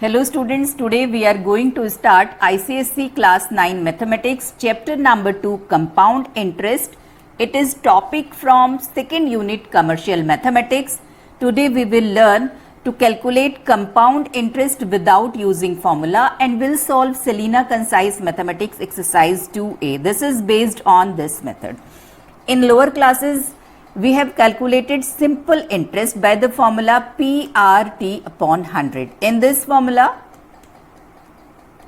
Hello students, today we are going to start ICSE class 9 mathematics chapter number 2 compound interest. It is topic from second unit commercial mathematics. Today we will learn to calculate compound interest without using formula and will solve Selena Concise Mathematics exercise 2A. This is based on this method. In lower classes we have calculated simple interest by the formula PRT upon 100. In this formula,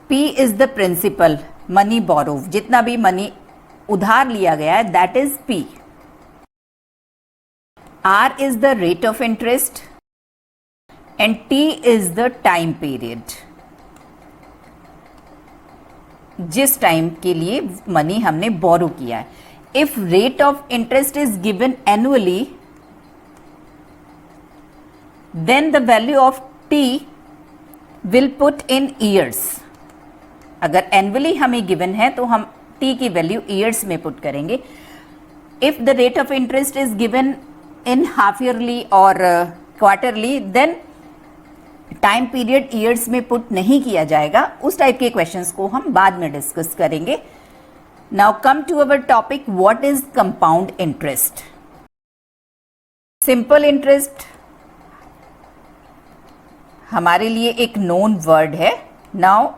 P is the principal, money borrowed. जितना भी money उधार लिया गया है, that is P. R is the rate of interest and T is the time period. जिस time के लिए money हमने बोरो किया है. If rate of interest is given annually, then the value of T will put in years. अगर annually हमें given है तो हम T की value years में put करेंगे. If the rate of interest is given in half yearly or quarterly, then time period years में put नहीं किया जाएगा. उस टाइप के questions को हम बाद में discuss करेंगे. Now come to our topic, what is compound interest? Simple interest हमारे लिए एक known word है. Now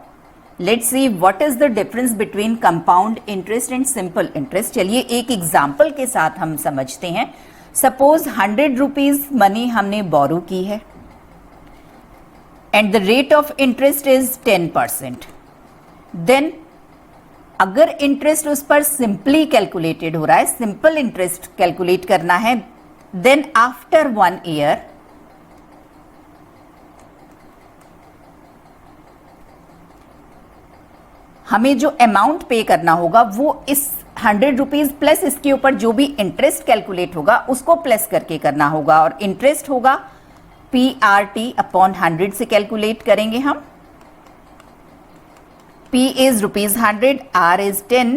let's see what is the difference between compound interest and simple interest. चलिए एक एग्जाम्पल के साथ हम समझते हैं. Suppose 100 rupees मनी हमने बोरो की है and the rate of interest is 10%. Then अगर इंटरेस्ट उस पर सिंपली कैलकुलेटेड हो रहा है, सिंपल इंटरेस्ट कैलकुलेट करना है, देन आफ्टर 1 ईयर हमें जो अमाउंट पे करना होगा वो इस 100 रुपीज प्लस इसके ऊपर जो भी इंटरेस्ट कैलकुलेट होगा उसको प्लस करके करना होगा. और इंटरेस्ट होगा PRT अपॉन 100 से कैलकुलेट करेंगे हम. P is rupees 100, R is 10,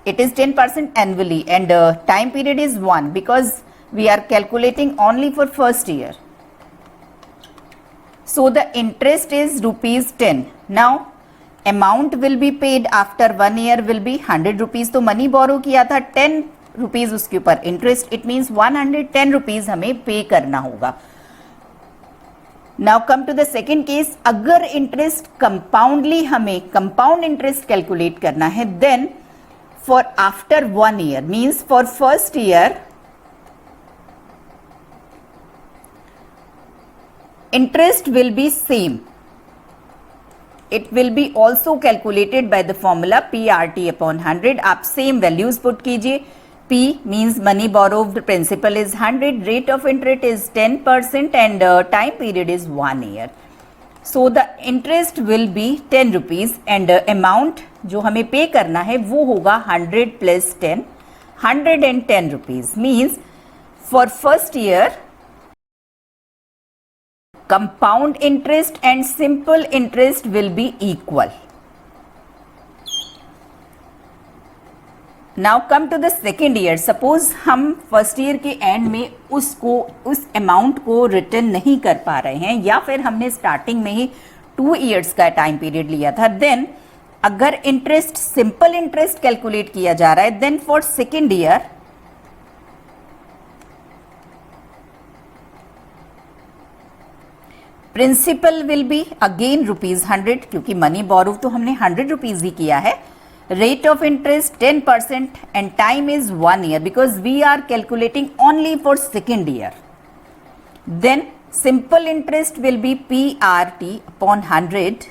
it is 10% annually and time period is 1 because we are calculating only for first year. So the interest is rupees 10. Now amount will be paid after 1 year will be 100 rupees. तो money borrow किया था 10 rupees उसके ऊपर interest, it means 110 rupees हमें pay करना होगा. Now come to the second case, अगर interest compoundly हमें कंपाउंड इंटरेस्ट कैलकुलेट करना है, then for after 1 year means for first year interest will be same. It will be also calculated by the formula PRT upon 100. आप same values put कीजिए. P means money borrowed, principal is 100, rate of interest is 10% and time period is 1 year. So the interest will be 10 rupees and amount जो हमें पे करना है वो होगा 100 plus 10, 110 rupees. Means for first year compound interest and simple interest will be equal. Now come to the second year. Suppose हम first year के and में उस अमाउंट को रिटर्न नहीं कर पा रहे हैं या फिर हमने स्टार्टिंग में ही 2 इयर्स का टाइम पीरियड लिया था, देन अगर इंटरेस्ट सिंपल इंटरेस्ट कैलकुलेट किया जा रहा है, then for second year principal will be again rupees 100 क्योंकि मनी बोरो तो हमने 100 रुपीज ही किया है. Rate of interest 10% and time is 1 year because we are calculating only for second year. Then simple interest will be PRT upon 100,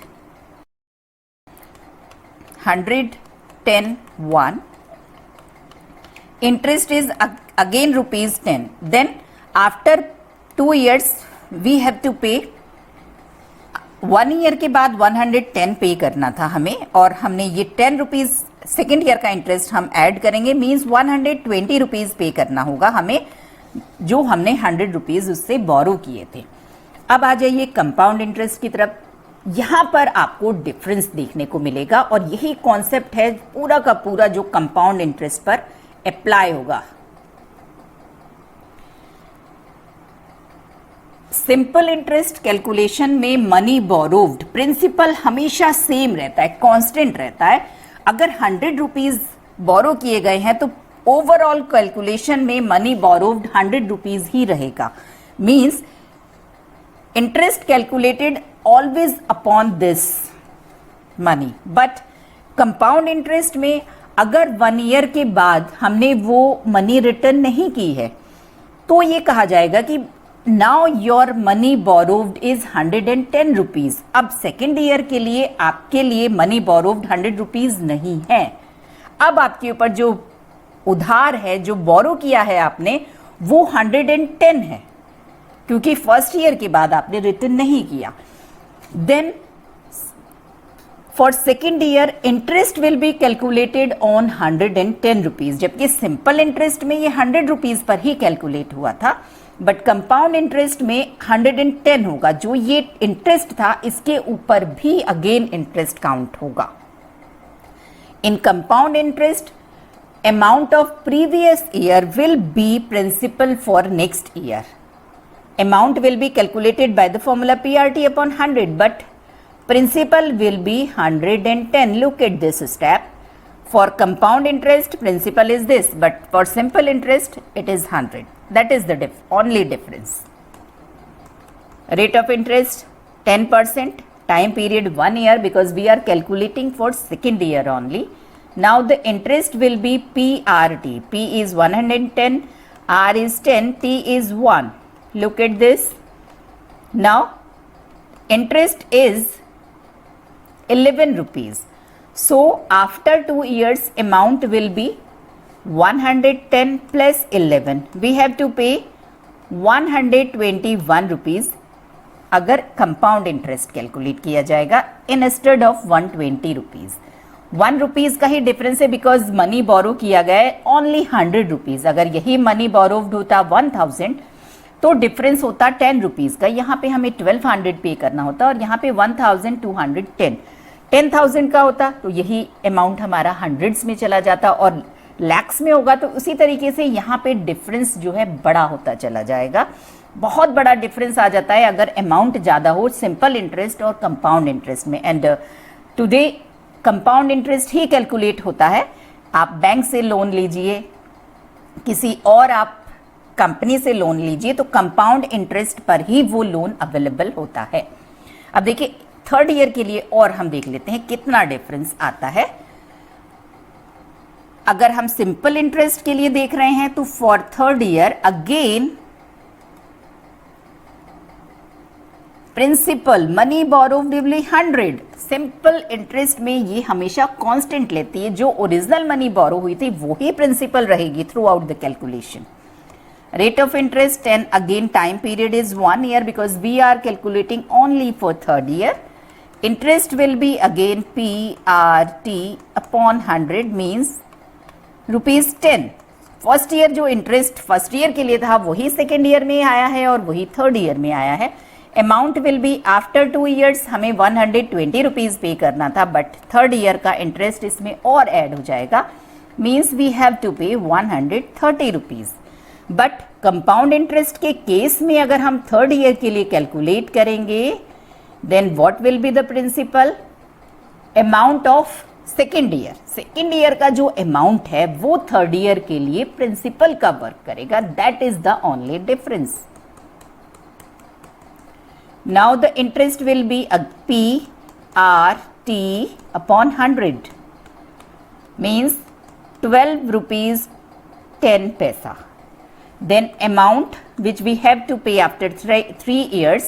100, 10, 1. Interest is again rupees 10. Then after 2 years we have to pay. 1 year के बाद 110 पे करना था हमें और हमने ये 10 rupees second year का इंटरेस्ट हम ऐड करेंगे. मीन्स 120 रुपीज पे करना होगा हमें जो हमने 100 रुपीज उससे बोरो किए थे. अब आ जाइए कंपाउंड इंटरेस्ट की तरफ. यहाँ पर आपको डिफरेंस देखने को मिलेगा और यही कॉन्सेप्ट है पूरा का पूरा जो कंपाउंड इंटरेस्ट पर अप्लाई होगा. सिंपल इंटरेस्ट कैलकुलेशन में मनी बोरोव्ड प्रिंसिपल हमेशा सेम रहता है, कांस्टेंट रहता है। अगर 100 रुपीज बोरो किए गए हैं तो ओवरऑल कैलकुलेशन में मनी बोरोव्ड 100 रुपीज ही रहेगा। Means interest calculated always upon this money. But compound interest में अगर 1 ईयर के बाद हमने वो मनी रिटर्न नहीं की है तो ये कहा जाएगा कि now your money borrowed is 110 rupees. अब सेकेंड ईयर के लिए आपके लिए मनी बोरोव्ड 100 रुपीज नहीं है। अब आपके ऊपर जो उधार है, जो बोरो किया है आपने, वो 110 है, क्योंकि फर्स्ट ईयर के बाद आपने रिटर्न नहीं किया। Then for second year interest will be calculated on 110 rupees, जबकि सिंपल इंटरेस्ट में ये 100 रुपीज पर ही कैलकुलेट हुआ था, बट कंपाउंड इंटरेस्ट में 110 होगा। जो ये इंटरेस्ट था इसके ऊपर भी अगेन इंटरेस्ट काउंट होगा। In compound interest amount of previous year will be principal for next year. Amount will be calculated by the formula PRT upon 100, but principal will be 110. Look at this step. For compound interest, principal is this, but for simple interest, it is 100. That is the only difference. Rate of interest 10%. Time period 1 year, because we are calculating for second year only. Now the interest will be PRT. P is 110, R is 10, T is 1. Look at this. Now interest is 11 rupees. So after 2 years amount will be 110 plus 11. We have to pay 121 rupees अगर compound interest calculate किया जाएगा instead of 120 rupees. 1 rupees का ही difference है, because money borrow किया गया है only 100 rupees. अगर यही मनी बोरोव्ड होता 1000 तो डिफरेंस होता 10 रुपीज का। यहाँ पे हमें 1200 पे करना होता और यहाँ पे 1210। 10,000 का होता तो यही अमाउंट हमारा हंड्रेड्स में चला जाता, और लैक्स में होगा तो उसी तरीके से यहाँ पे डिफरेंस जो है बड़ा होता चला जाएगा। बहुत बड़ा डिफरेंस आ जाता है अगर अमाउंट ज़्यादा हो सिंपल इंटरेस्ट और कंपाउंड इंटरेस्ट में। And today compound interest he calculate होता है। आप बैंक से लोन लीजिए, किसी और आप कंपनी से लोन लीजिए, तो कंपाउंड इंटरेस्ट पर ही वो लोन अवेलेबल होता है। अब देखिए थर्ड ईयर के लिए और हम देख लेते हैं कितना डिफरेंस आता है। अगर हम सिंपल इंटरेस्ट के लिए देख रहे हैं तो for third year again principal money borrowed will be 100। Simple interest में ये हमेशा कांस्टेंट लेती है, जो ओरिजिनल मनी बोरो हुई थी वो ही प्रिंसिपल रहेगी through out the calculation. Rate of interest, and again time period is 1 year because we are calculating only for third year. Interest will be again PRT upon 100 means rupees 10. First year जो interest first year के लिए था वही second year में आया है और वही थर्ड ईयर में आया है। Amount will be after 2 years हमें 120 रुपीज पे करना था, बट थर्ड ईयर का इंटरेस्ट इसमें और ऐड हो जाएगा, means we have to pay 130 rupees. But compound interest के केस में अगर हम थर्ड ईयर के लिए कैलकुलेट करेंगे then what will be the principal amount of second year. Second year का जो अमाउंट है वो थर्ड ईयर के लिए प्रिंसिपल का वर्क करेगा। That is the only difference. Now the interest will B PRT upon 100 means 12 rupees 10 पैसा। Then amount which we have to pay after 3 years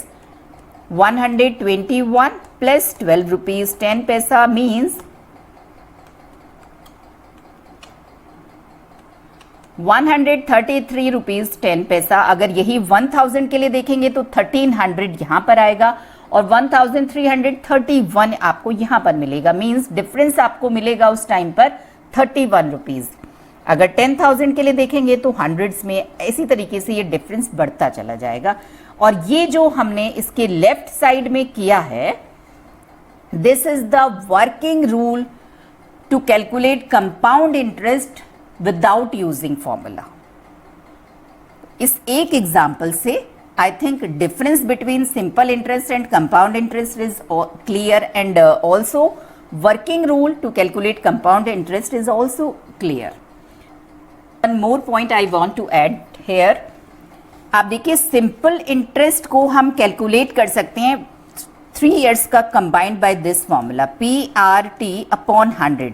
121 plus 12 rupees 10 paisa means 133 rupees 10 पैसा। अगर यही 1000 के लिए देखेंगे तो 1300 यहाँ पर आएगा और 1331 आपको यहाँ पर मिलेगा, मीन्स डिफरेंस आपको मिलेगा उस टाइम पर 31 रुपीज। अगर 10,000 के लिए देखेंगे तो हंड्रेड्स में इसी तरीके से ये डिफरेंस बढ़ता चला जाएगा। और ये जो हमने इसके लेफ्ट साइड में किया है, this is the working rule to calculate compound interest without using formula. इस एक एग्जाम्पल से I think difference between simple interest and compound interest is clear, and also working rule to calculate compound interest is also clear. One more point I want to add here. आप देखिए simple interest को हम calculate कर सकते हैं 3 years का combined by this formula PRT upon 100.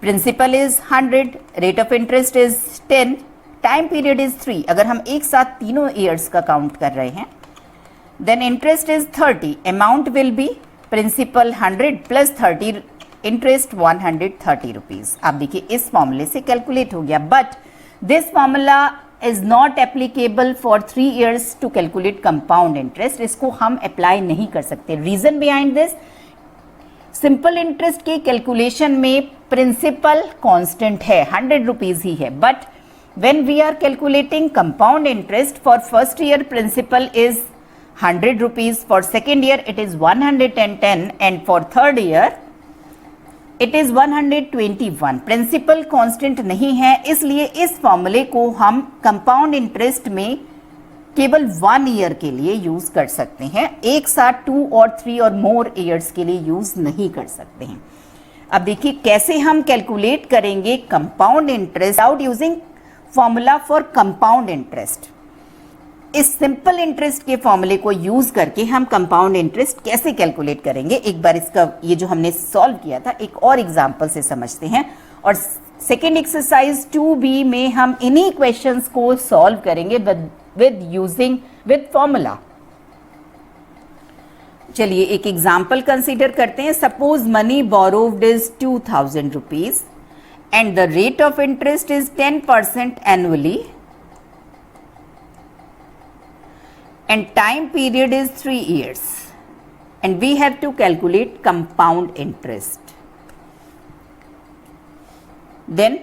Principal is 100, rate of interest is 10, time period is 3. अगर हम एक साथ तीनों ईयर्स का काउंट कर रहे हैं, then interest is 30. Amount will be principal 100 plus 30, interest 130 rupees. आप देखिए इस फॉर्मूले से कैलकुलेट हो गया, but this formula is not applicable for 3 years to calculate compound interest. इसको हम अप्लाई नहीं कर सकते. Reason behind this, simple interest के कैलकुलेशन में प्रिंसिपल कांस्टेंट है, 100 रुपीज ही है, but when we are calculating compound interest, for first year principal is 100 rupees, for second year it is 110, and for third year it is 121. Principal constant नहीं है, इसलिए इस फॉर्मूले को हम कंपाउंड इंटरेस्ट में केवल 1 year के लिए यूज कर सकते हैं. एक साथ 2 और 3 और मोर ईयर्स के लिए यूज नहीं कर सकते हैं. अब देखिए कैसे हम कैलकुलेट करेंगे compound interest out using formula for compound interest. इस सिंपल इंटरेस्ट के फॉर्मूले को यूज करके हम कंपाउंड इंटरेस्ट कैसे कैलकुलेट करेंगे, एक बार इसका ये जो हमने सॉल्व किया था एक और एग्जांपल से समझते हैं. और सेकेंड एक्सरसाइज 2B में हम इन्हीं क्वेश्चंस को सॉल्व करेंगे विद फॉर्मूला. चलिए एक एग्जांपल कंसीडर करते हैं. Suppose money borrowed is 2000 rupees and the rate of interest is 10% annually and time period is 3 years, and we have to calculate compound interest. Then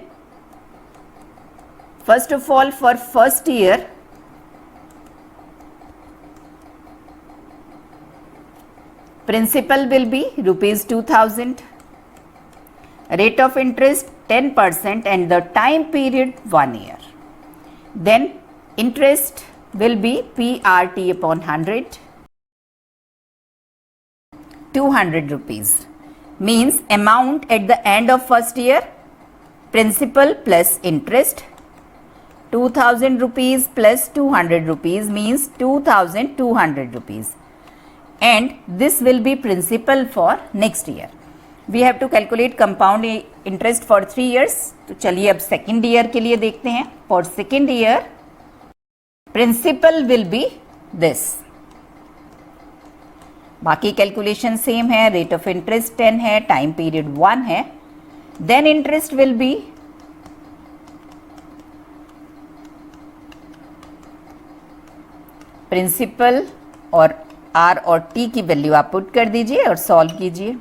first of all, for first year principal will be rupees 2000, rate of interest 10%, and the time period 1 year. Then interest will be PRT upon 100, 200 rupees. Means amount at the end of first year, principal plus interest, 2000 rupees plus 200 rupees means 2200 rupees. And this will be principal for next year. We have to calculate compound interest for 3 years. तो चलिए अब second year के लिए देखते हैं. For second year, principal will be this. बाकी calculation same है. Rate of interest 10 है, टाइम पीरियड 1 है. Then interest will be principal और R और T की वैल्यू आप पुट कर दीजिए और सॉल्व कीजिए.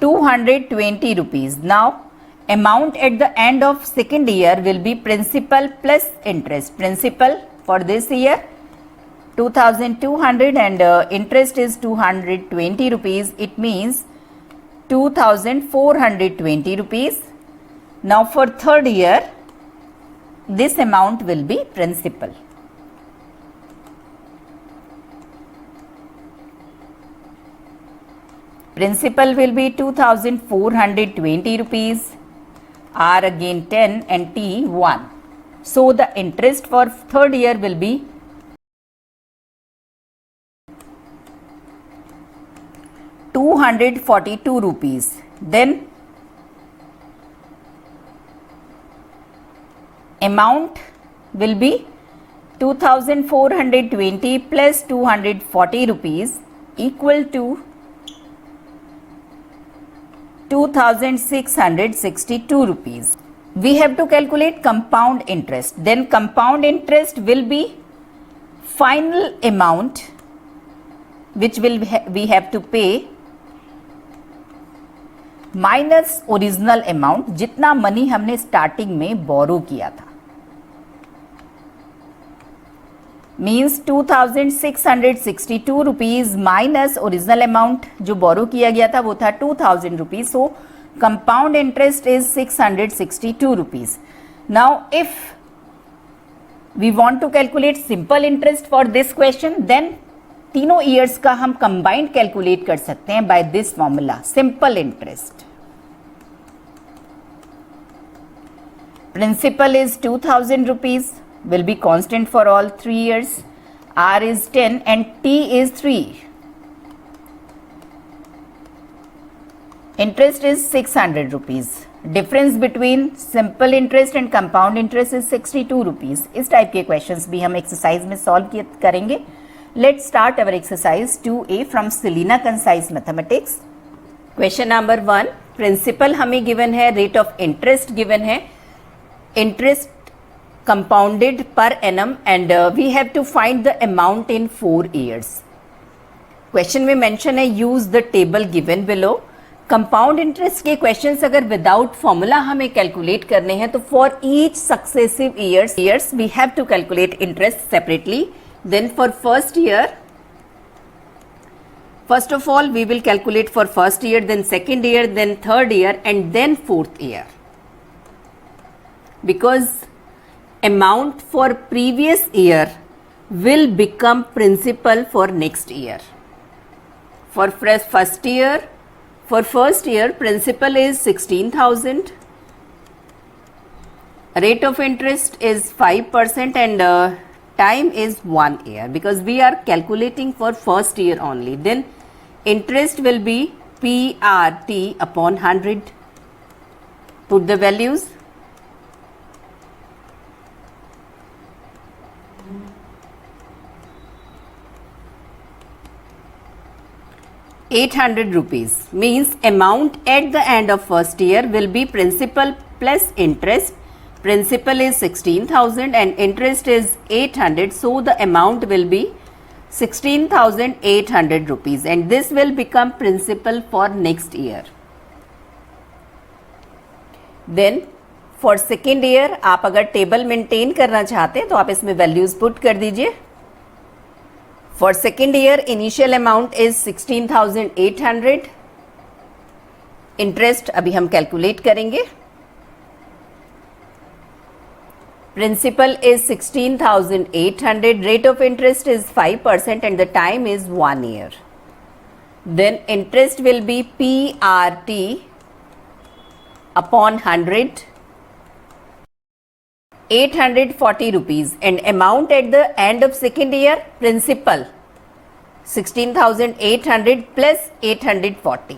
220 rupees. Now amount at the end of second year will be principal plus interest. Principal for this year 2200 and interest is 220 rupees. It means 2420 rupees. Now for third year this amount will be principal. Principal will be 2420 rupees, R again 10 and T 1. So the interest for third year will be 242 rupees. Then amount will be 2420 plus 240 rupees equal to 2662 rupees. We have to calculate compound interest. Then compound interest will be final amount which will we have to pay minus original amount, जितना money हमने starting में borrow किया था. Means 2662 rupees minus original amount जो borrow किया गया था वो था 2000 rupees. So compound interest is 662 rupees. Now if we want to calculate simple interest for this question, then तीनों ईयर्स का हम कंबाइंड कैलकुलेट कर सकते हैं by this formula, simple interest. Principal is 2000 rupees, will be constant for all 3 years. R is 10 and T is 3. Interest is 600 rupees. Difference between simple interest and compound interest is 62 rupees. इस type के questions भी हम exercise में solve करेंगे. Let's start our exercise 2A from Selena Concise Mathematics. Question number 1. Principal हमें given है, rate of interest given है. Interest compounded per annum and we have to find the amount in 4 years. Question में mention है use the table given below. Compound interest के questions अगर without formula हमें calculate करने हैं तो for each successive years we have to calculate interest separately. Then for first year, first of all we will calculate for first year, then second year, then third year and then fourth year. Because amount for previous year will become principal for next year. For first year principal is 16,000. Rate of interest is 5% and time is 1 year because we are calculating for first year only. Then interest will be PRT upon 100. Put the values. 800 rupees means amount at the end of first year will be principal plus interest. Principal is 16,000 and interest is 800, so the amount will be 16,800 rupees and this will become principal for next year. Then for second year आप अगर table maintain करना चाहते हैं तो आप इसमें values put कर दीजिए. For second year, initial amount is 16,800. Interest अभी हम कैलकुलेट करेंगे. Principal is 16,800. Rate of interest is 5% and the time is 1 year. Then interest will be PRT upon 100. 840 rupees and amount at the end of second year, principal 16,800 plus 840.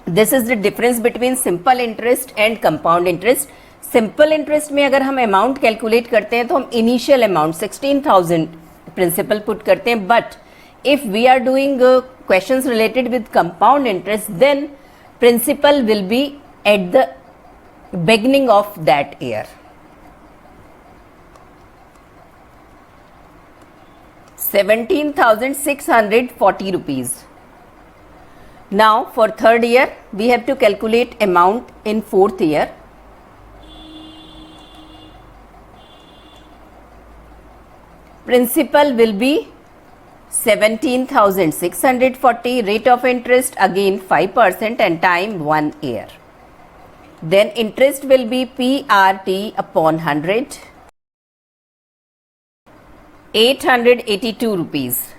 This is the difference between simple interest and compound interest. Simple interest में अगर हम amount calculate करते हैं तो हम initial amount 16,000 principal put करते हैं, but if we are doing questions related with compound interest, then principal will be at the beginning of that year. 17,640 rupees. Now for third year we have to calculate amount in fourth year. Principal will be 17,640. Rate of interest again 5% and time 1 year. Then interest will be PRT upon 100. 882 rupees.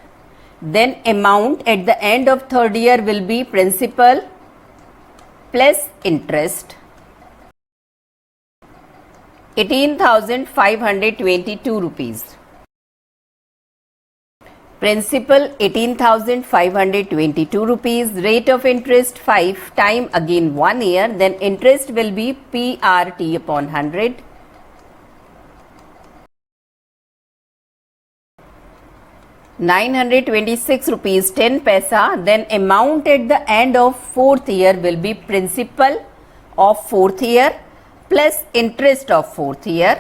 Then amount at the end of third year will be principal plus interest 18,522 rupees. Principal 18,522 rupees. Rate of interest 5, time again 1 year. Then interest will be PRT upon 100. 926 rupees 10 paisa. Then amount at the end of fourth year will be principal of fourth year plus interest of fourth year.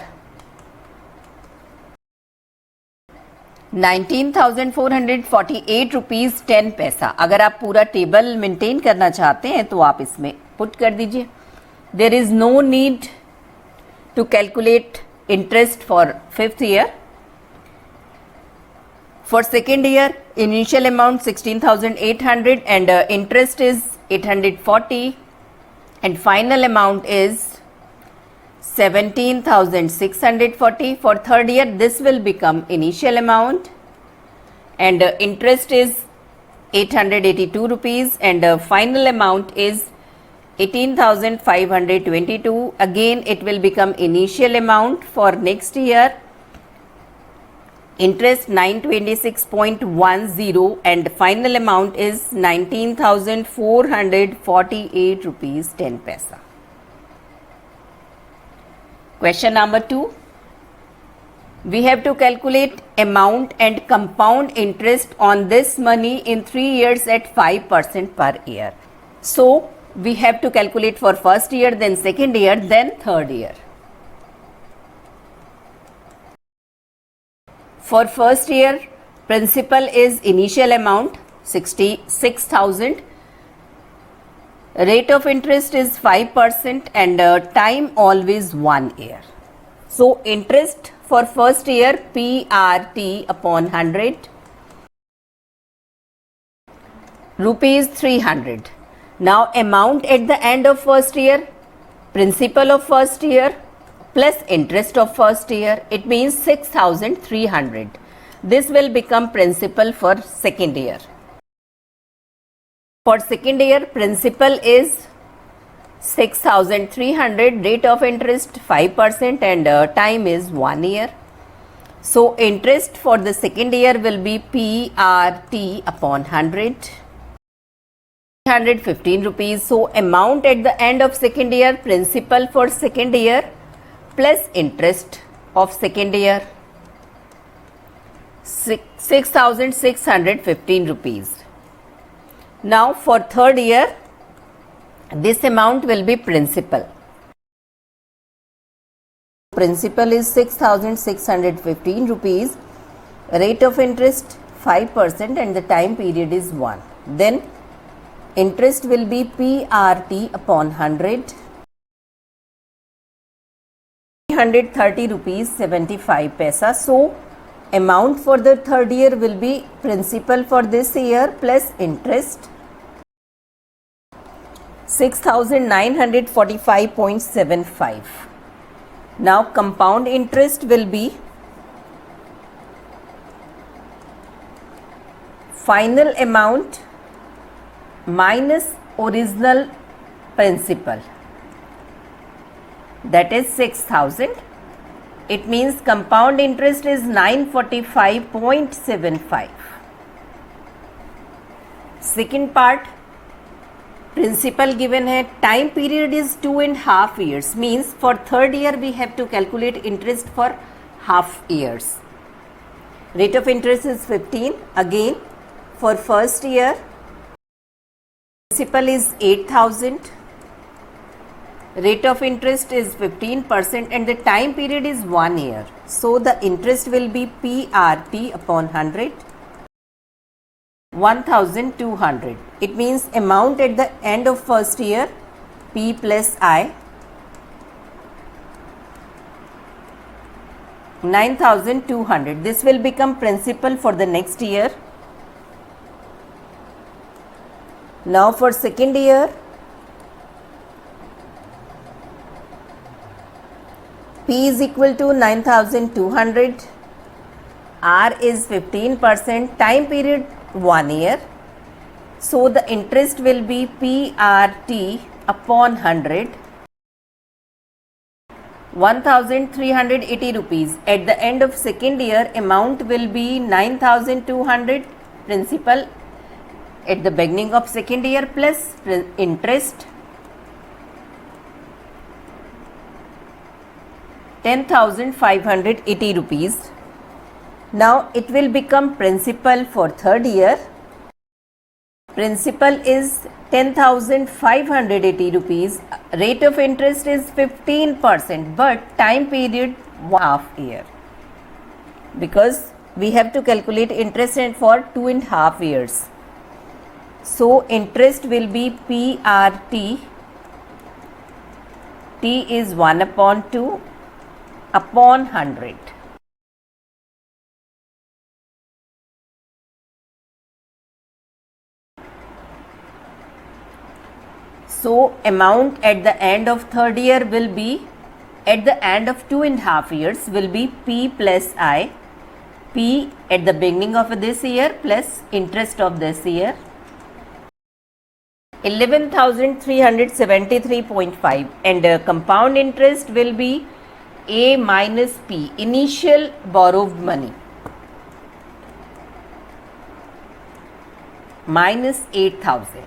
19,448 rupees 10 पैसा. अगर आप पूरा table maintain करना चाहते हैं तो आप इसमें पुट कर दीजिए. There is no need to calculate interest for fifth year. For second year, initial amount 16,800 and interest is 840 and final amount is 17,640. For third year, this will become initial amount, and interest is 882 rupees, and final amount is 18,522. Again, it will become initial amount for next year. Interest 926.10, and final amount is 19,448 rupees 10 paisa. Question number 2. We have to calculate amount and compound interest on this money in 3 years at 5% per year. So, we have to calculate for first year, then second year, then third year. For first year, principal is initial amount 66,000. Rate of interest is 5%, and time always 1 year. So, interest for first year PRT upon 100 rupees 300. Now, amount at the end of first year, principal of first year plus interest of first year, it means 6,300. This will become principal for second year. For second year, principal is 6,300, rate of interest 5%, and time is 1 year. So, interest for the second year will be PRT upon 100. 315 rupees. So, amount at the end of second year, principal for second year plus interest of second year 6,615 rupees. Now, for third year, this amount will be principal. Principal is 6,615 rupees, rate of interest 5%, and the time period is 1. Then interest will be PRT upon 100, 330 rupees 75 paisa. So, amount for the third year will be principal for this year plus interest 6,945.75. Now, compound interest will be final amount minus original principal, that is 6,000. It means compound interest is 945.75. Second part, principal given hai, time period is 2.5 years, means for third year we have to calculate interest for half years. Rate of interest is 15. Again, for first year, principal is 8,000. Rate of interest is 15%, and the time period is 1 year. So, the interest will be PRT upon 100, 1,200. It means amount at the end of first year P plus I 9,200. This will become principal for the next year. Now, for second year, P is equal to 9,200, R is 15%, time period 1 year. So, the interest will be PRT upon 100, 1,380 rupees. At the end of second year, amount will be 9,200 principal at the beginning of second year plus interest 10,580 rupees. Now, it will become principal for third year. Principal is 10,580 rupees. Rate of interest is 15%, but time period 1/2 year. Because we have to calculate interest for 2.5 years. So, interest will be PRT. T is 1 upon 2 upon 100. So, amount at the end of third year will be at the end of 2.5 years will be P plus I. P at the beginning of this year plus interest of this year. 11,373.5 and compound interest will be A minus P, initial borrowed money, minus 8,000.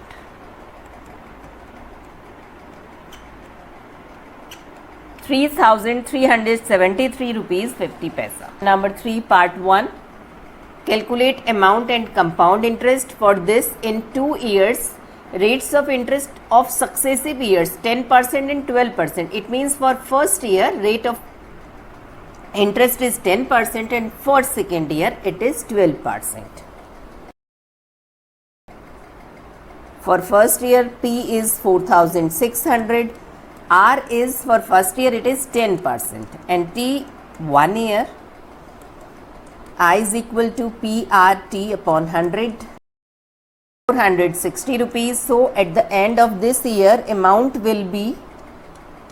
₹3,373.50. Number 3, part 1. Calculate amount and compound interest for this in 2 years. Rates of interest of successive years 10% and 12%. It means for first year rate of interest is 10% and for second year it is 12%. For first year P is 4,600. R is for first year it is 10% and T 1 year. I is equal to PRT upon 100. 460 rupees. So at the end of this year amount will be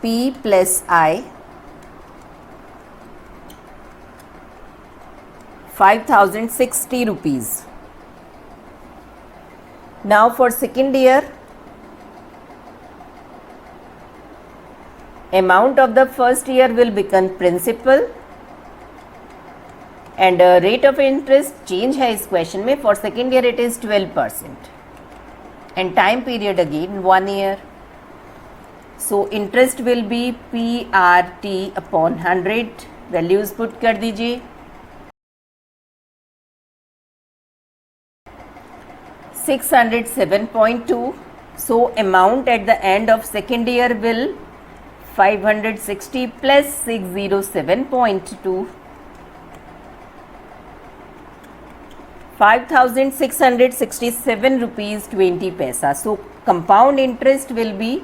P plus I 5,060 rupees. Now for second year amount of the first year will become principal and rate of interest change है इस question में. For second year it is 12% and time period again 1 year. So interest will be PRT upon 100. Values put कर दीजिए. 607.2. So amount at the end of second year will 560 plus 607.2. 5,667 rupees 20 paisa. So compound interest will be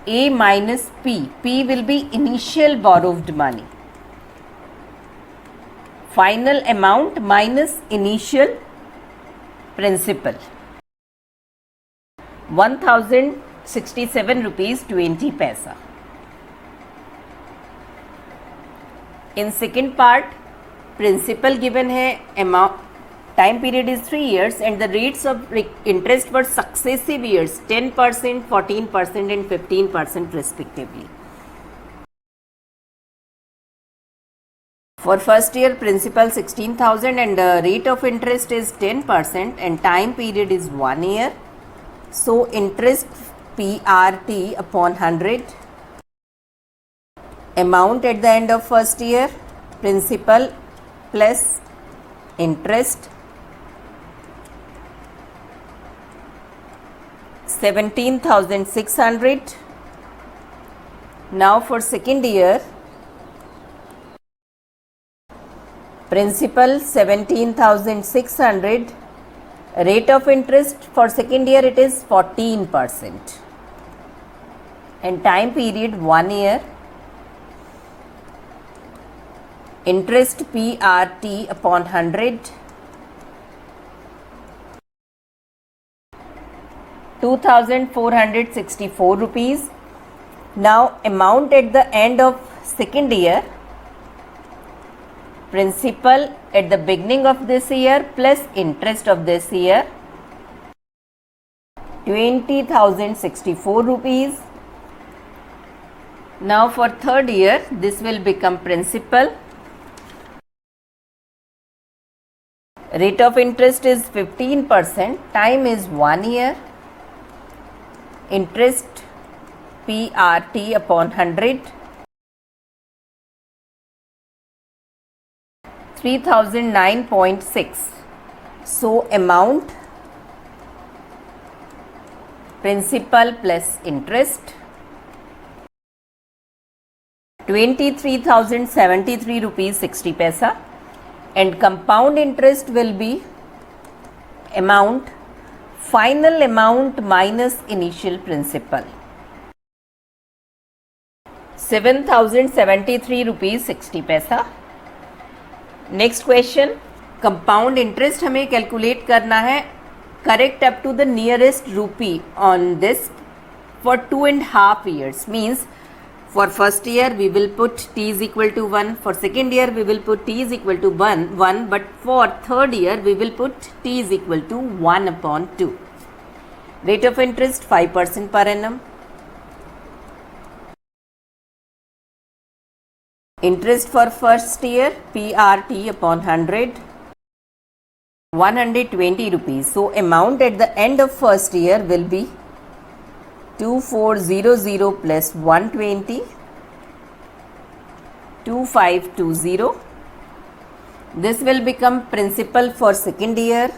A minus P. P will be initial borrowed money. Final amount minus initial principal. 1,067 rupees 20 paisa. In second part, principal given है, amount, time period is 3 years and the rates of interest for successive years 10%, 14% and 15% respectively. For first year principal 16,000 and the rate of interest is 10% and time period is 1 year. So interest PRT upon 100. Amount at the end of first year principal plus interest 17,600. Now for second year principal 17,600. Rate of interest for second year it is 14% and time period 1 year. Interest PRT upon 100. 2,464 rupees. Now amount at the end of second year principal at the beginning of this year plus interest of this year 20,064 rupees. Now for third year this will become principal. Rate of interest is 15%. Time is 1 year. Interest PRT upon 100. 3,009.6. So amount principal plus interest 23,073 rupees 60 paisa and compound interest will be amount final amount minus initial principal 7,073 rupees 60 paisa. Next question, compound interest हमें calculate करना है correct up to the nearest rupee on this for 2.5 years. Means For first year we will put t is equal to 1. For second year we will put t is equal to 1. But for third year we will put t is equal to 1 upon 2. Rate of interest 5% per annum. Interest for first year PRT upon 100, 120 rupees. So amount at the end of first year will be 2400 plus 120, 2520. This will become principal for second year.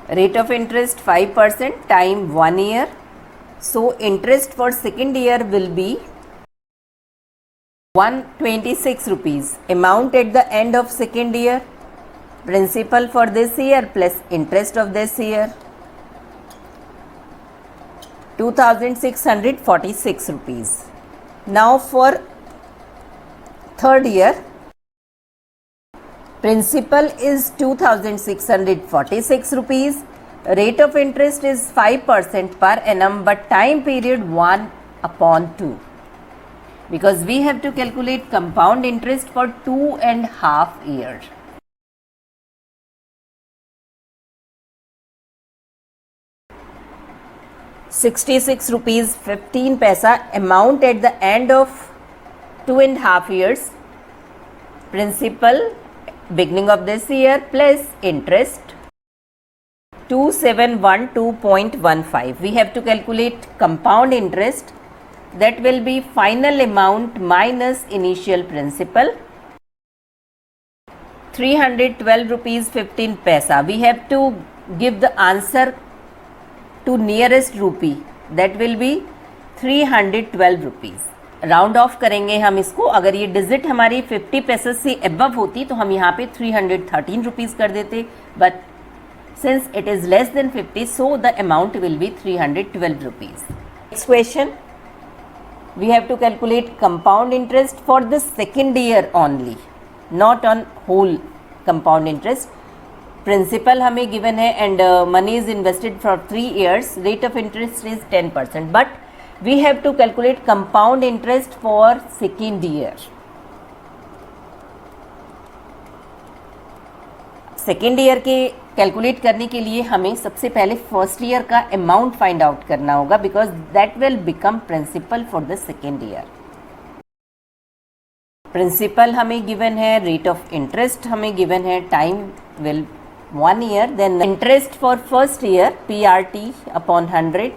Rate of interest 5% time 1 year. So interest for second year will be 126 rupees. Amount at the end of second year, principal for this year plus interest of this year, 2646 rupees. Now for third year, principal is 2646 rupees. Rate of interest is 5% per annum, but time period 1 upon 2. Because we have to calculate compound interest for 2.5 years. ₹66 15 paisa amount at the end of 2.5 years. Principal beginning of this year plus interest 2712.15. We have to calculate compound interest. That will be final amount minus initial principal, ₹312 15 paisa. We have to give the answer to nearest rupee. That will be 312 rupees. Round of करेंगे हम इसको. अगर ये digit हमारी 50 पैसे से above होती तो हम यहाँ पे 313 रुपीज़ कर देते, but since it is less than 50, so the amount will be 312 rupees. Next question, we have to calculate compound interest for the second year only, not on whole compound interest. Principal हमें given है and money is invested for 3 years. Rate of interest is 10%, but we have to calculate compound interest for second year. Second year के calculate करने के लिए हमें सबसे पहले first year का अमाउंट फाइंड आउट करना होगा, because that will become principal for the second year. Principal हमें गिवन है, रेट ऑफ इंटरेस्ट हमें गिवन है, time will 1 year. Then interest for first year PRT upon 100,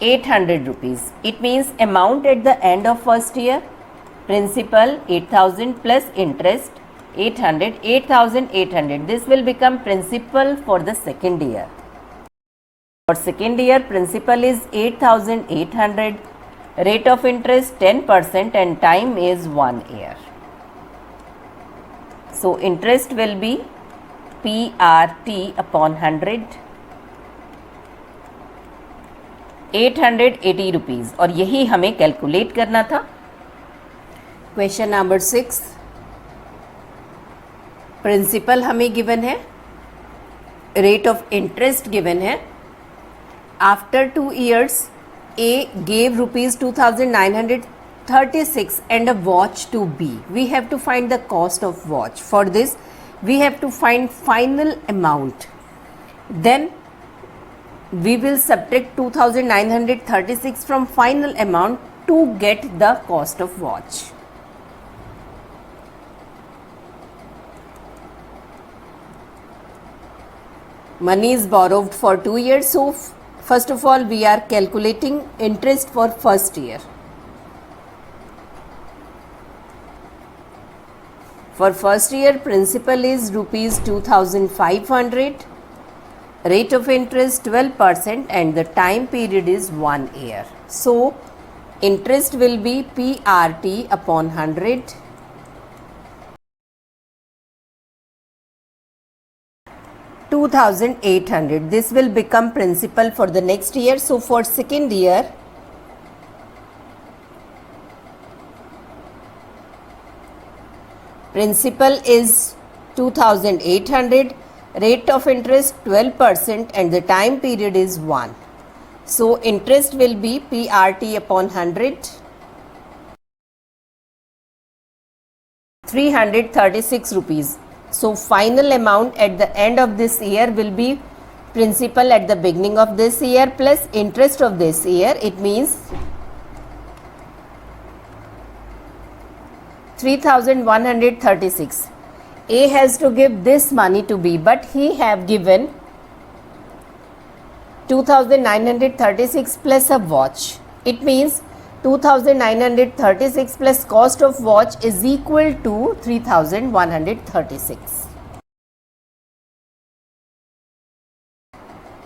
800 rupees. It means amount at the end of first year, principal 8000 plus interest 800, 8800. This will become principal for the second year. For second year, principal is 8800, rate of interest 10% and time is 1 year. So interest will be PRT upon 100, 880 rupees. और यही हमें calculate करना था. Question number 6, principal हमें given है, rate of interest given है. After 2 years A gave ₹2936 and a watch to B. We have to find the cost of watch. For this we have to find final amount. Then we will subtract 2936 from final amount to get the cost of watch. Money is borrowed for 2 years. So first of all we are calculating interest for first year. For first year, principal is ₹2500, rate of interest 12% and the time period is 1 year. So interest will be PRT upon 100, 2800. This will become principal for the next year. So for second year, principal is 2800, Rate of interest 12% and the time period is 1. So interest will be PRT upon 100. 336 rupees. So final amount at the end of this year will be principal at the beginning of this year plus interest of this year. It means 3136. A has to give this money to B, but he have given 2936 plus a watch. It means 2936 plus cost of watch is equal to 3136.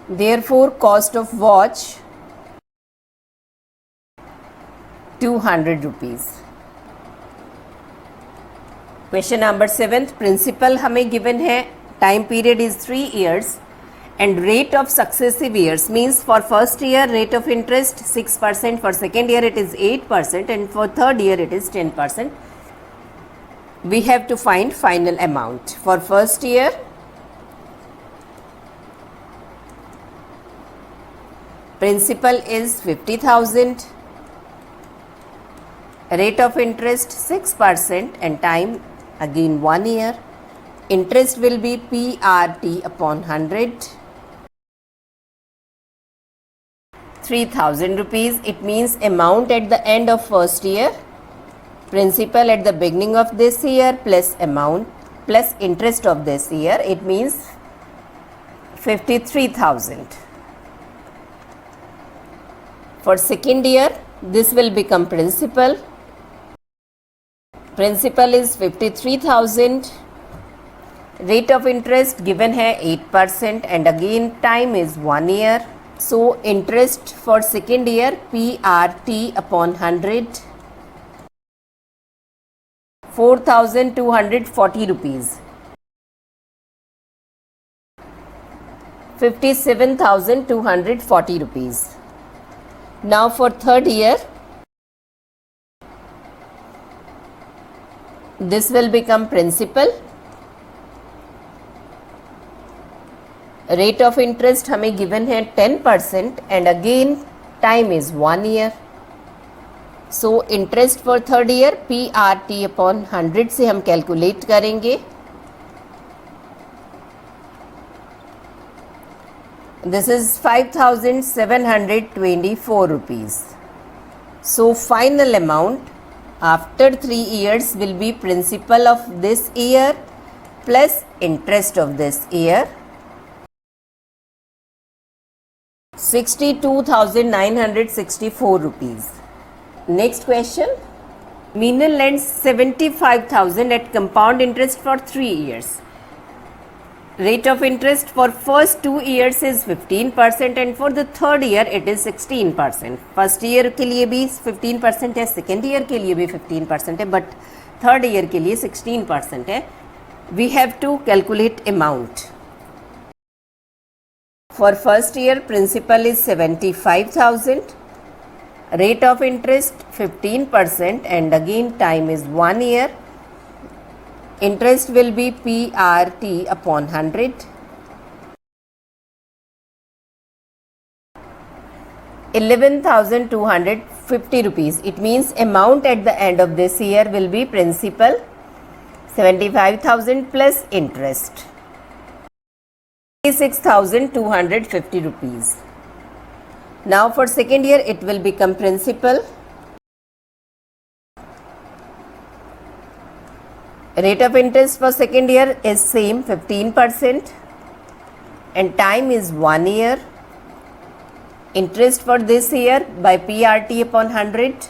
Therefore, cost of watch 200 rupees. Question number 7th, principal हमें given है, time period is 3 years and rate of successive years means for first year rate of interest 6%, for second year it is 8% and for third year it is 10%. We have to find final amount. For first year, principal is 50,000, rate of interest 6% and time again 1 year. Interest will be PRT upon 100. 3,000 rupees. It means amount at the end of first year, principal at the beginning of this year plus amount plus interest of this year. It means 53,000. For second year, this will become principal. Principal is 53,000. Rate of interest given है 8% and again time is 1 year. So interest for second year PRT upon 100. 4,240 rupees. 57,240 rupees. Now for third year, this will become principal. Rate of interest हमें given है 10% and again time is 1 year. So interest for third year PRT upon 100 से हम calculate करेंगे. This is 5,724 rupees. So final amount after 3 years will be principal of this year plus interest of this year. 62,964 rupees. Next question. Meenal lends 75,000 at compound interest for 3 years. Rate of interest for first 2 years is 15% and for the third year it is 16%. First year के लिए भी 15% है, second year के लिए भी 15% है, but third year के लिए 16% है. We have to calculate amount. For first year principal is 75,000. Rate of interest 15% and again time is 1 year. Interest will be PRT upon 100. 11,250 rupees. It means amount at the end of this year will be principal 75,000 plus interest 36,250 rupees. Now for second year it will become principal. Rate of interest for second year is same 15% and time is 1 year. Interest for this year by PRT upon 100.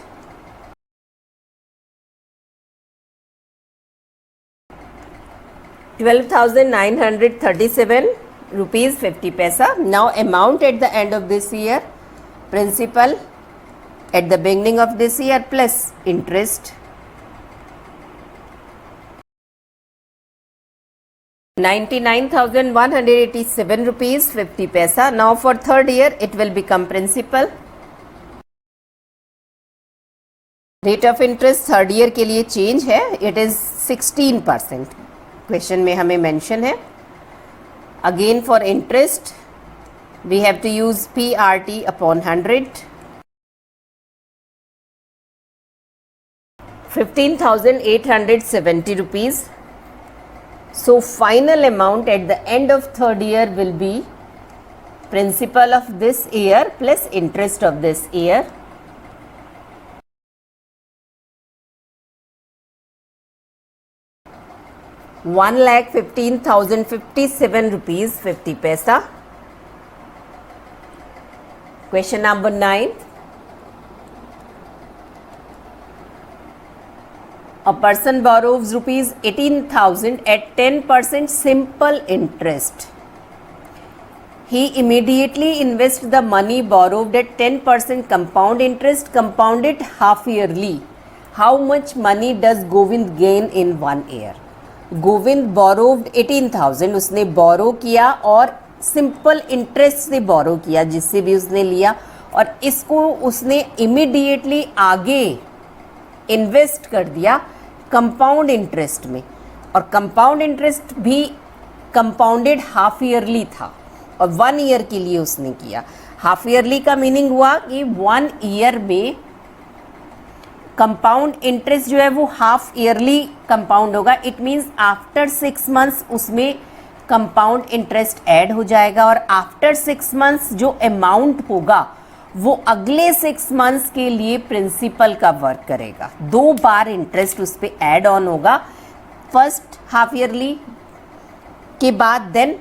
12,937 rupees 50 paisa. Now amount at the end of this year, principal at the beginning of this year plus interest. 99,187 rupees 50 paisa. Now for third year it will become principal. Rate of interest third year के लिए change है, it is 16%. Question में हमें mention है. Again for interest, we have to use PRT upon 100. 15,870 rupees. So final amount at the end of third year will be principal of this year plus interest of this year. ₹1,15,057 50 paisa. Question number 9. A person borrows ₹18,000 at 10% simple interest. He immediately invests the money borrowed at 10% compound interest, compounded half yearly. How much money does Govind gain in 1 year? Govind borrowed 18,000, उसने borrow किया और simple interest से borrow किया जिससे भी उसने लिया, और इसको उसने immediately आगे इन्वेस्ट कर दिया कंपाउंड इंटरेस्ट में, और कंपाउंड इंटरेस्ट भी कंपाउंडेड हाफ ईयरली था और 1 ईयर के लिए उसने किया. हाफ ईयरली का मीनिंग हुआ कि 1 ईयर में कंपाउंड इंटरेस्ट जो है वो हाफ ईयरली कंपाउंड होगा. इट मीन्स आफ्टर 6 मंथ्स उसमें कंपाउंड इंटरेस्ट ऐड हो जाएगा, और आफ्टर 6 मंथ्स जो अमाउंट होगा वो अगले 6 मंथ्स के लिए प्रिंसिपल का वर्क करेगा. 2 बार इंटरेस्ट उस पर ऐड ऑन होगा, फर्स्ट हाफ ईयरली के बाद देन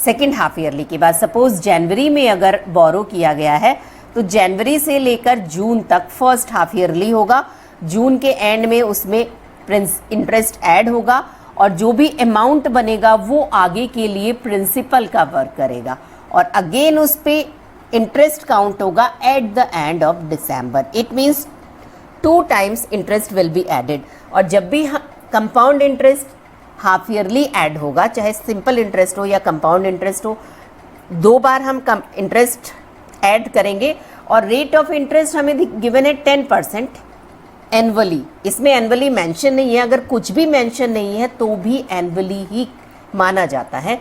सेकेंड हाफ ईयरली के बाद. सपोज जनवरी में अगर बोरो किया गया है तो जनवरी से लेकर जून तक फर्स्ट हाफ ईयरली होगा. जून के एंड में उसमें इंटरेस्ट ऐड होगा, और जो भी अमाउंट बनेगा वो आगे के लिए प्रिंसिपल का वर्क करेगा, और अगेन उस पर इंटरेस्ट काउंट होगा at the end of December. It means 2 times interest will be added. और जब भी compound interest half yearly add होगा, चाहे सिंपल इंटरेस्ट हो या कंपाउंड इंटरेस्ट हो, 2 बार हम इंटरेस्ट ऐड करेंगे. और रेट ऑफ इंटरेस्ट हमें गिवन है 10% एनुअली. इसमें एनुअली मेंशन नहीं है, अगर कुछ भी मेंशन नहीं है तो भी एनुअली ही माना जाता है.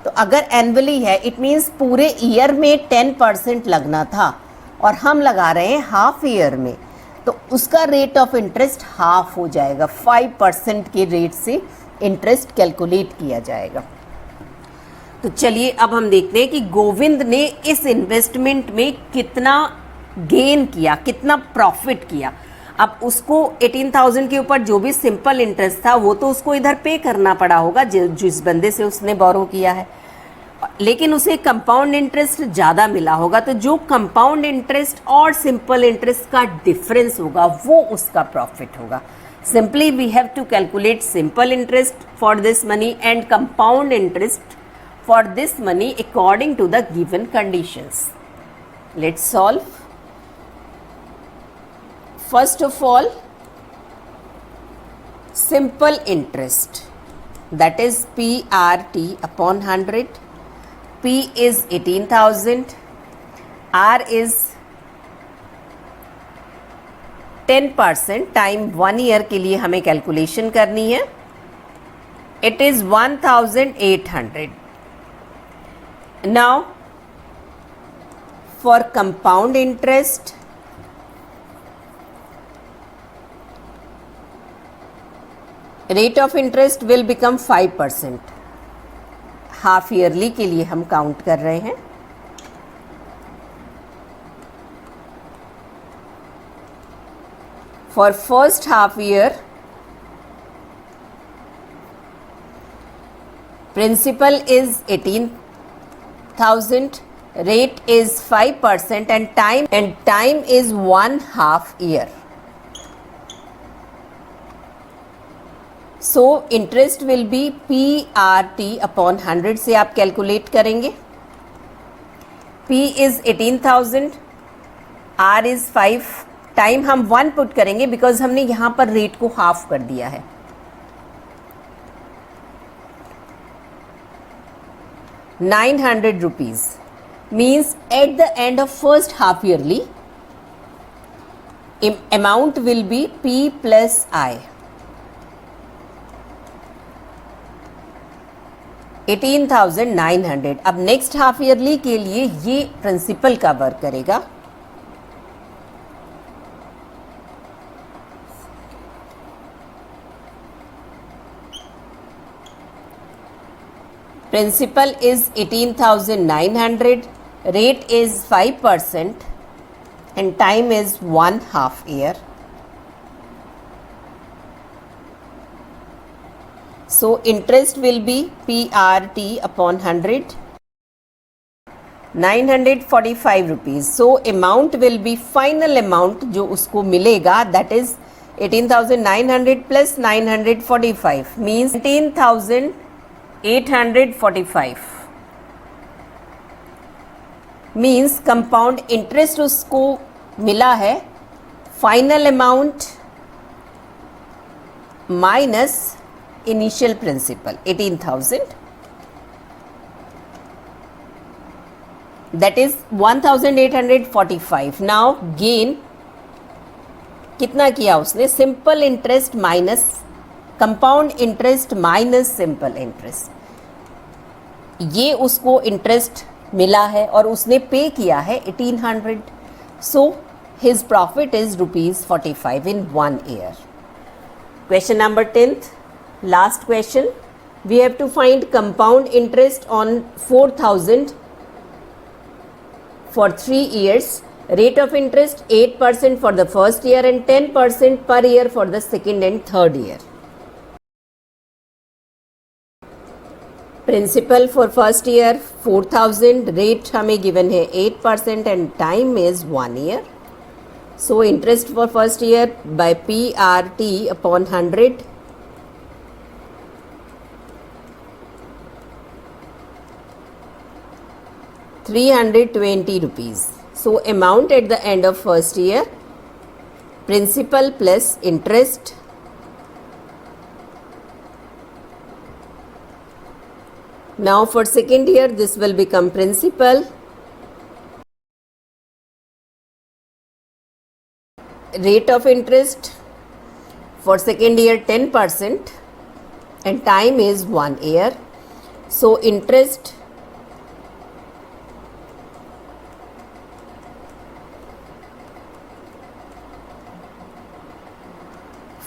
तो अगर एनुअली है इट मीन्स पूरे ईयर में 10% लगना था और हम लगा रहे हैं हाफ ईयर में, तो उसका रेट ऑफ इंटरेस्ट हाफ हो जाएगा. 5% के रेट से इंटरेस्ट कैलकुलेट किया जाएगा. तो चलिए अब हम देखते हैं कि गोविंद ने इस इन्वेस्टमेंट में कितना गेन किया, कितना प्रॉफिट किया. अब उसको 18,000 के ऊपर जो भी सिंपल इंटरेस्ट था वो तो उसको इधर पे करना पड़ा होगा जिस बंदे से उसने बोरो किया है, लेकिन उसे कंपाउंड इंटरेस्ट ज़्यादा मिला होगा. तो जो कंपाउंड इंटरेस्ट और सिंपल इंटरेस्ट का डिफरेंस होगा वो उसका प्रॉफिट होगा. Simply we have to calculate simple interest for this money and compound interest for this money according to the given conditions. Let's solve. First of all, simple interest, that is PRT upon 100. P is 18,000, R is 10% time 1 year के लिए हमें calculation करनी है. It is 1,800. Now for compound interest, rate of interest will become 5%. Half yearly के लिए हम count कर रहे हैं. For first half year, principal is 18,000, rate is 5%, and time is 1/2 year. So interest will be PRT upon 100 से आप calculate करेंगे. P is 18,000, R is 5, time हम 1 पुट करेंगे बिकॉज हमने यहाँ पर रेट को हाफ कर दिया है. ₹900 means at the end of first half yearly amount will be P plus I. 18,900। अब नेक्स्ट हाफ ईयरली के लिए ये प्रिंसिपल का वर्क करेगा। Principal is 18,900, rate is 5% and time is 1/2 year. So interest will be PRT upon 100, 945 rupees. So amount will be final amount जो उसको मिलेगा, that is 18,900 plus 945 means 18,845 means compound interest उसको मिला है final amount minus initial principal 18,000, that is 1,845। Now gain कितना किया उसने? Simple interest minus compound interest minus simple interest. ये उसको इंटरेस्ट मिला है और उसने पे किया है 1800, so his profit is ₹45 in 1 year। Question number 10th, last question. We have to find compound interest on 4,000 for 3 years, rate of interest 8% for the first year and 10% per year for the second and third year। Principal for first year 4,000, rate हमें given है 8% and time is 1 year। So interest for first year by PRT upon 100, ₹320। So amount at the end of first year, principal plus interest Now for second year this will become principal, rate of interest for second year 10% and time is 1 year. So interest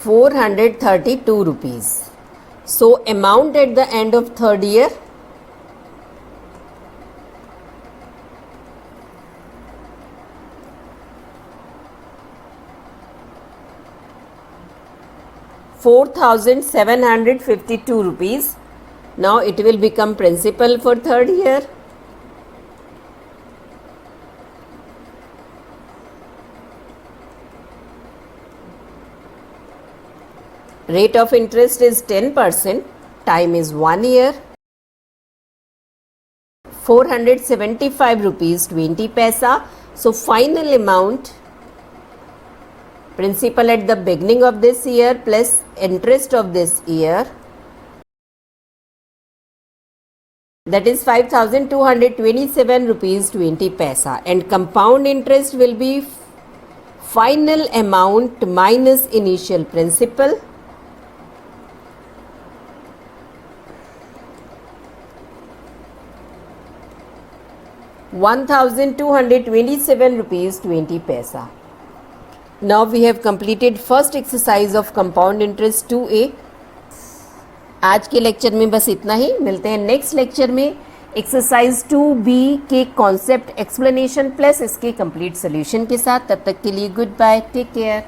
₹432. So amount at the end of third year, ₹4,752. Now it will become principal for third year. Rate of interest is 10%, time is 1 year. ₹475.20. So final amount, principal at the beginning of this year plus interest of this year, that is ₹5,227.20, and compound interest will be final amount minus initial principal, ₹1,227.20। Now we have completed first exercise of compound interest 2A। आज के lecture में बस इतना ही। मिलते हैं next lecture में exercise 2B के concept explanation plus इसके कंप्लीट सोल्यूशन के साथ। तब तक के लिए गुड बाय, टेक केयर।